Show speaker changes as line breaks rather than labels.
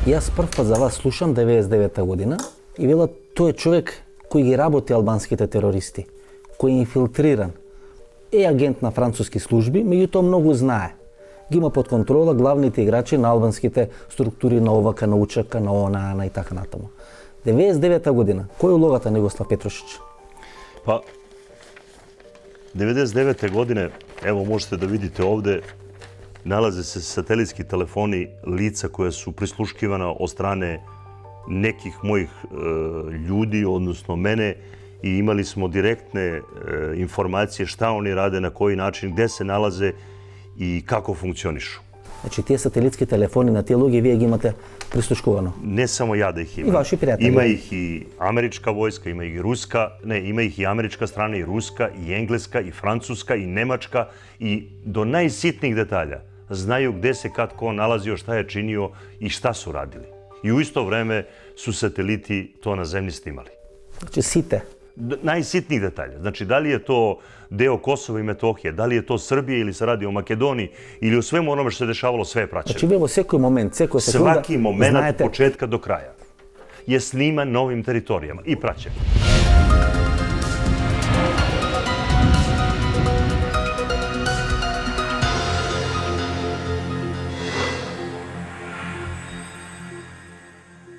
Јас прв пат за вас слушам 99-та година и велат тој е човек кој ги работи албанските терористи, кој е инфилтриран, е агент на француски служби, меѓутоа многу знае. Ги има под контрола главните играчи на албанските структури на ОВК, на УЧК, на ОНА и така натаму. 99-та година, кој е улогата на Југослав Петрушич?
Pa, 99. godine, evo možete da vidite ovde, nalaze se satelitski telefoni lica koja su prisluškivana od strane nekih mojih ljudi, odnosno mene, i imali smo direktne informacije šta oni rade, na koji način, gde se nalaze i kako funkcionišu.
Значи, тие сателитски телефони на тие луѓе вие ги имате прислушкувано.
Ne samo ja da ih imam.
I vaši prijatelji.
Ima ih i američka vojska, ima ih i ruska, ima ih i američka strana, i ruska, i engleska, i francuska, i nemačka, i do najsitnijih detalja znaju gde se kad ko nalazio, šta je činio i šta su radili. I u isto vreme su sateliti to na zemlji snimali.
Значи, сите.
Najsitnijih detalja. Znači, da li je to deo Kosova i Metohije, da li je to Srbije ili se radi o Makedoniji ili o svemu onome što se dešavalo, sve je praćeno.
Значи, вие во секој момент, секоја секунда
Svaki moment od
знаете
početka do kraja je sniman na ovim teritorijama i praćen.